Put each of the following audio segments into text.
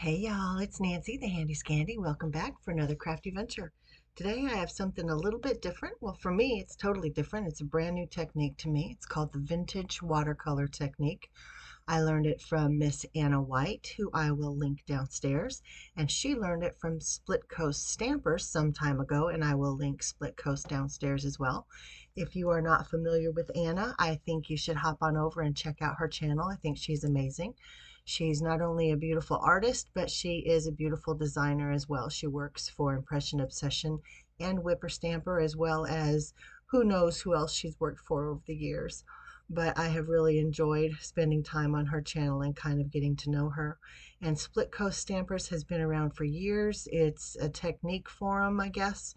Hey y'all, it's Nancy, the Handy Scandy. Welcome back for another crafty venture. Today I have something a little bit different. Well, for me, it's totally different. It's a brand new technique to me. It's called the Vintage Watercolor Technique. I learned it from Miss Anna White, who I will link downstairs, and she learned it from Split Coast Stampers some time ago, and I will link Split Coast downstairs as well. If you are not familiar with Anna, I think you should hop on over and check out her channel. I think she's amazing. She's not only a beautiful artist, but she is a beautiful designer as well. She works for Impression Obsession and Whipper Stamper, as well as who knows who else she's worked for over the years. But I have really enjoyed spending time on her channel and kind of getting to know her. And Split Coast Stampers has been around for years. It's a technique forum, I guess,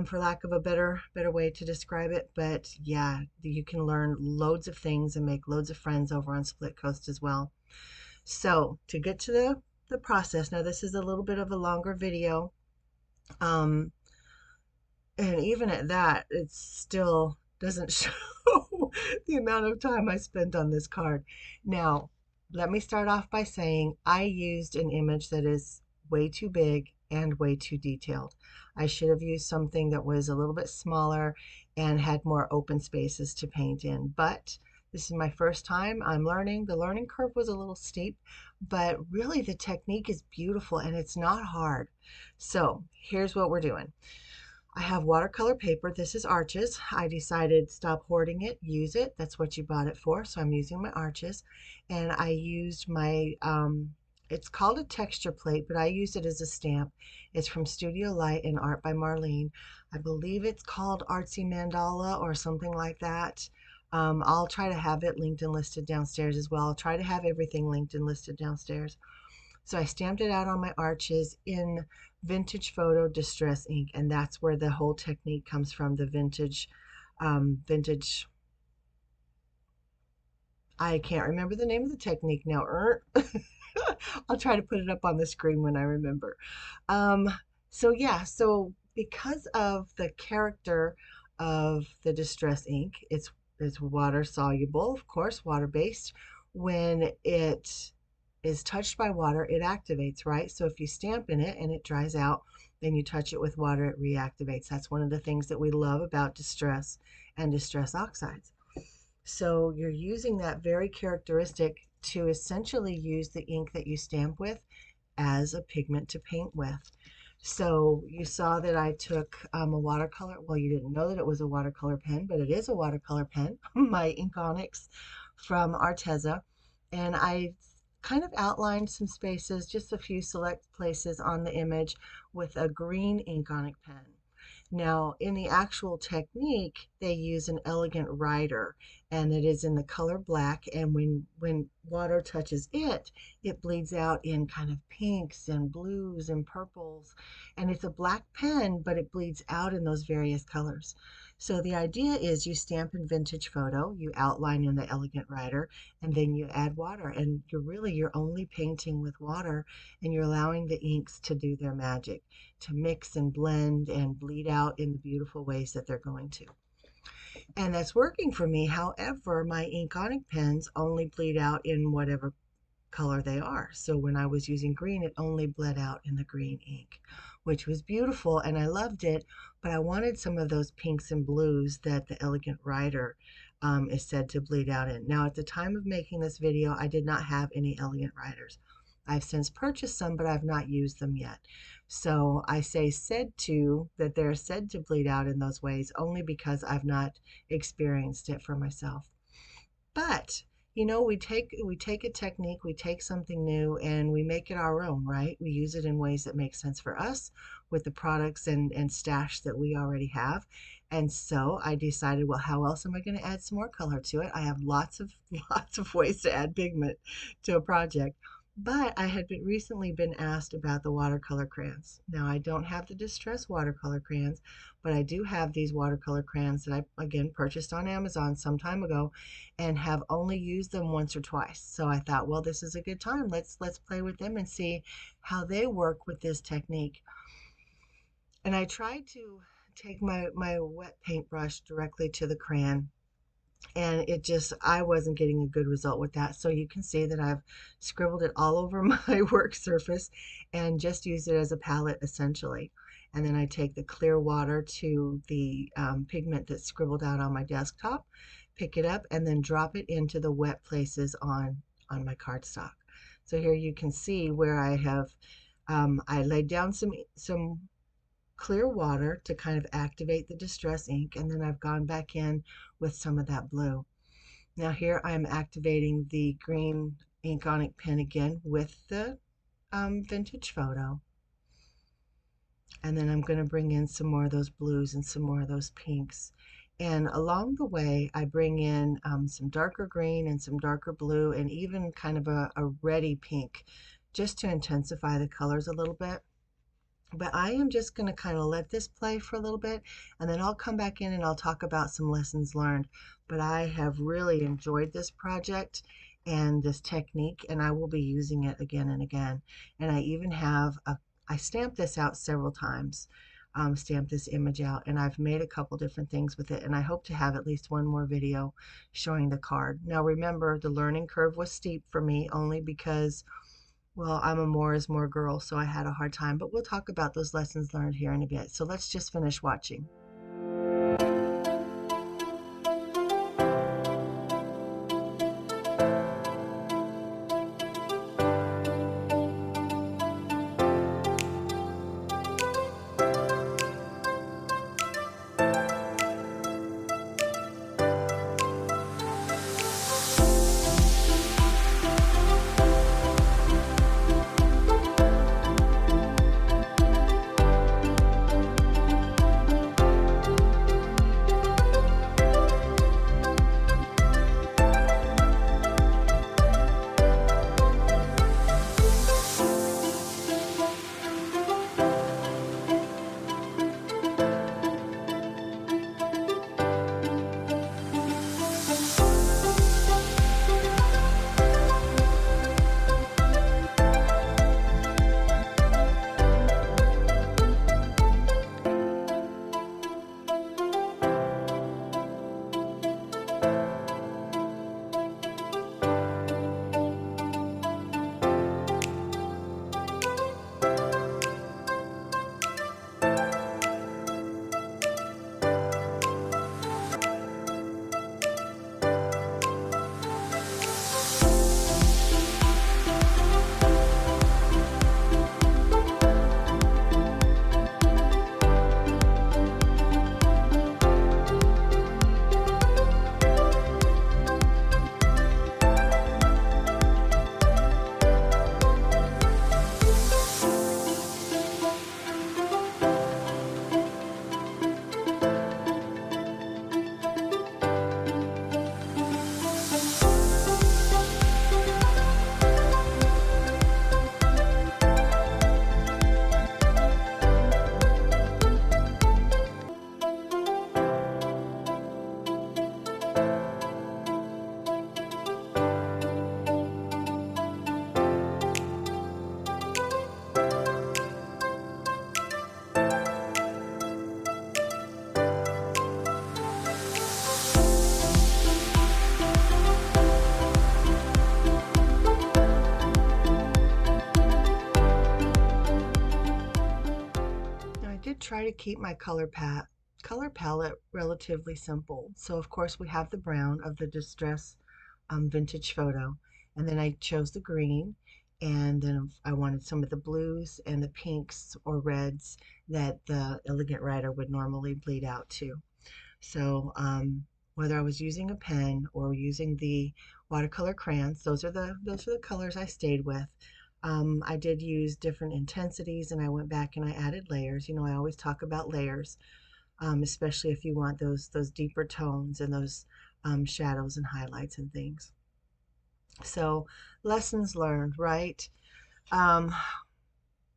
for lack of a better way to describe it. But yeah, you can learn loads of things and make loads of friends over on Split Coast as well. So to get to the process, now this is a little bit of a longer video. Um, and even at that, it still doesn't show the amount of time I spent on this card. Now, let me start off by saying I used an image that is way too big and way too detailed. I should have used something that was a little bit smaller and had more open spaces to paint in, but this is my first time. I'm learning. The learning curve was a little steep, but really the technique is beautiful and it's not hard. So here's what we're doing. I have watercolor paper. This is Arches. I decided stop hoarding it, use it. That's what you bought it for. So I'm using my Arches. And I used my, it's called a texture plate, but I used it as a stamp. It's from Studio Light and Art by Marlene. I believe it's called Artsy Mandala or something like that. I'll try to have it linked and listed downstairs as well. I'll try to have everything linked and listed downstairs. So I stamped it out on my Arches in Vintage Photo Distress ink, and that's where the whole technique comes from, the vintage, I can't remember the name of the technique now. I'll try to put it up on the screen when I remember. Um, so yeah, so because of the character of the Distress ink, it's water soluble, of course, water based. When it is touched by water, it activates, right? So if you stamp in it and it dries out, then you touch it with water, it reactivates. That's one of the things that we love about distress and distress oxides. So you're using that very characteristic to essentially use the ink that you stamp with as a pigment to paint with. So you saw that I took a watercolor. Well, you didn't know that it was a watercolor pen, but it is a watercolor pen, my Inkonics from Arteza. And I kind of outlined some spaces, just a few select places on the image with a green Inkonic pen. Now, in the actual technique, they use an elegant rider, and it is in the color black. And when water touches it, it bleeds out in kind of pinks and blues and purples. And it's a black pen, but it bleeds out in those various colors. So the idea is you stamp in Vintage Photo, you outline in the elegant rider, and then you add water. And you're only painting with water, and you're allowing the inks to do their magic, to mix and blend and bleed out in the beautiful ways that they're going to. And that's working for me. However, my Inkonic pens only bleed out in whatever color they are. So when I was using green, it only bled out in the green ink, which was beautiful and I loved it, but I wanted some of those pinks and blues that the Elegant Rider is said to bleed out in. Now, at the time of making this video, I did not have any Elegant Riders. I've since purchased some, but I've not used them yet. So I say that they're said to bleed out in those ways only because I've not experienced it for myself. But we take a technique, we take something new and we make it our own, right? We use it in ways that make sense for us with the products and stash that we already have. And so I decided, well, how else am I going to add some more color to it? I have lots of ways to add pigment to a project. But I had recently been asked about the watercolor crayons. Now, I don't have the Distress watercolor crayons, but I do have these watercolor crayons that I, again, purchased on Amazon some time ago and have only used them once or twice. So I thought, well, this is a good time. Let's play with them and see how they work with this technique. And I tried to take my wet paintbrush directly to the crayon and it just, I wasn't getting a good result with that. So you can see that I've scribbled it all over my work surface and just used it as a palette essentially. And then I take the clear water to the pigment that's scribbled out on my desktop, pick it up, and then drop it into the wet places on my cardstock. So here you can see where I have I laid down some clear water to kind of activate the distress ink, and then I've gone back in with some of that blue. Now here I'm activating the green ink pen again with the vintage photo, and then I'm going to bring in some more of those blues and some more of those pinks. And along the way, I bring in some darker green and some darker blue and even kind of a reddy pink just to intensify the colors a little bit. But I am just going to kind of let this play for a little bit, and then I'll come back in and I'll talk about some lessons learned. But I have really enjoyed this project and this technique, and I will be using it again and again. And I even have I stamped this out several times, stamped this image out, and I've made a couple different things with it, and I hope to have at least one more video showing the card. Now remember, the learning curve was steep for me only because, well, I'm a more is more girl, so I had a hard time, but we'll talk about those lessons learned here in a bit. So let's just finish watching. Try to keep my color palette relatively simple. So of course we have the brown of the distress vintage photo, and then I chose the green, and then I wanted some of the blues and the pinks or reds that the elegant writer would normally bleed out to. So whether I was using a pen or using the watercolor crayons, those are the colors I stayed with. I did use different intensities, and I went back and I added layers. You know, I always talk about layers, especially if you want those deeper tones and those shadows and highlights and things. So lessons learned, right? Um,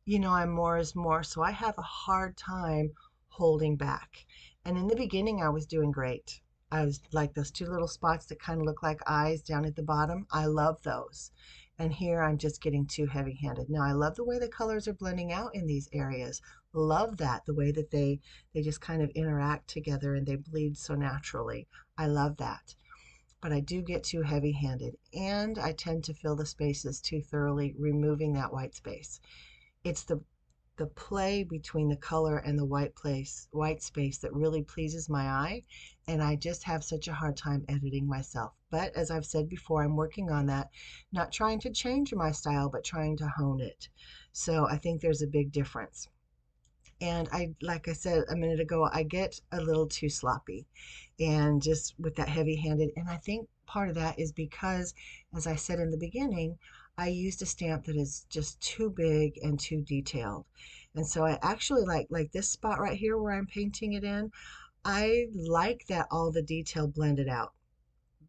you know, I'm more is more, so I have a hard time holding back. And in the beginning, I was doing great. I was like those two little spots that kind of look like eyes down at the bottom. I love those. And here I'm just getting too heavy-handed. Now I love the way the colors are blending out in these areas. Love that, the way that they just kind of interact together and they bleed so naturally. I love that. but I do get too heavy-handed, and I tend to fill the spaces too thoroughly, removing that white space. It's the play between the color and the white space that really pleases my eye, and I just have such a hard time editing myself. But as I've said before, I'm working on that, not trying to change my style, but trying to hone it. So I think there's a big difference. And like I said a minute ago, I get a little too sloppy and just with that heavy handed. And I think part of that is because, as I said in the beginning, I used a stamp that is just too big and too detailed. And so I actually like this spot right here where I'm painting it in. I like that all the detail blended out,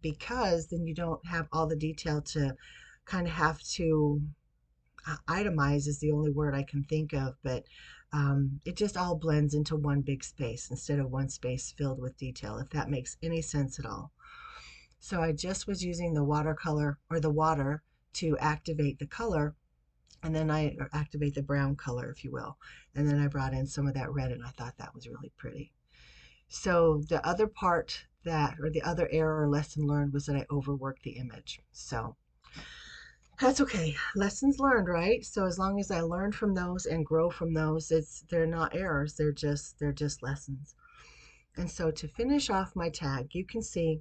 because then you don't have all the detail to kind of have to itemize is the only word I can think of, but it just all blends into one big space instead of one space filled with detail, if that makes any sense at all. So I just was using the watercolor or the water to activate the color, and then or activate the brown color, if you will. And then I brought in some of that red, and I thought that was really pretty. So the other part or the other error or lesson learned was that I overworked the image. So that's okay. Lessons learned, right? So as long as I learn from those and grow from those, they're not errors. They're just lessons. And so to finish off my tag, you can see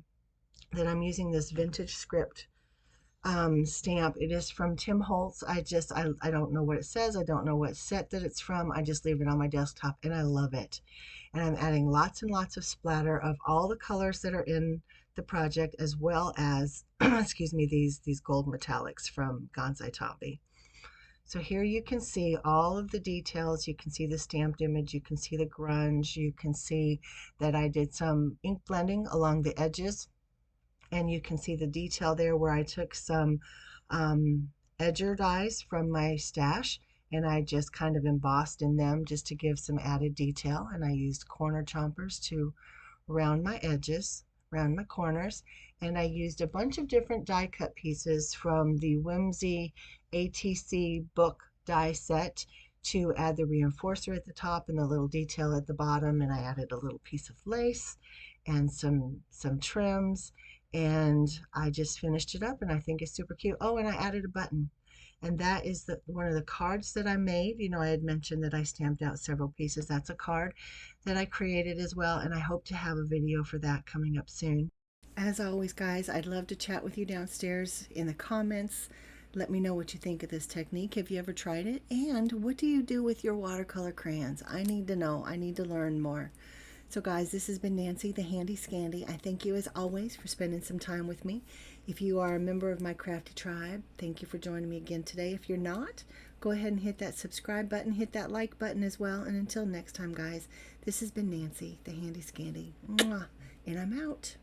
that I'm using this vintage script stamp. It is from Tim Holtz. I don't know what it says. I don't know what set that it's from. I just leave it on my desktop and I love it. And I'm adding lots and lots of splatter of all the colors that are in the project, as well as excuse me, these gold metallics from Gansai Tabi. So here you can see all of the details. You can see the stamped image, you can see the grunge, you can see that I did some ink blending along the edges, and you can see the detail there where I took some edger dies from my stash and I just kind of embossed in them just to give some added detail, and I used corner chompers to round my edges, round my corners, and I used a bunch of different die cut pieces from the Whimsy ATC Book Die Set to add the reinforcer at the top and the little detail at the bottom, and I added a little piece of lace and some trims, and I just finished it up and I think it's super cute. Oh, and I added a button. And that is one of the cards that I made. You know, I had mentioned that I stamped out several pieces. That's a card that I created as well, and I hope to have a video for that coming up soon. As always, guys, I'd love to chat with you downstairs in the comments. Let me know what you think of this technique. Have you ever tried it? And what do you do with your watercolor crayons? I need to know. I need to learn more. So guys, this has been Nancy, the Handy Scandy. I thank you as always for spending some time with me. If you are a member of my crafty tribe, thank you for joining me again today. If you're not, go ahead and hit that subscribe button, hit that like button as well. And until next time, guys, this has been Nancy, the Handy Scandy. Mwah, and I'm out.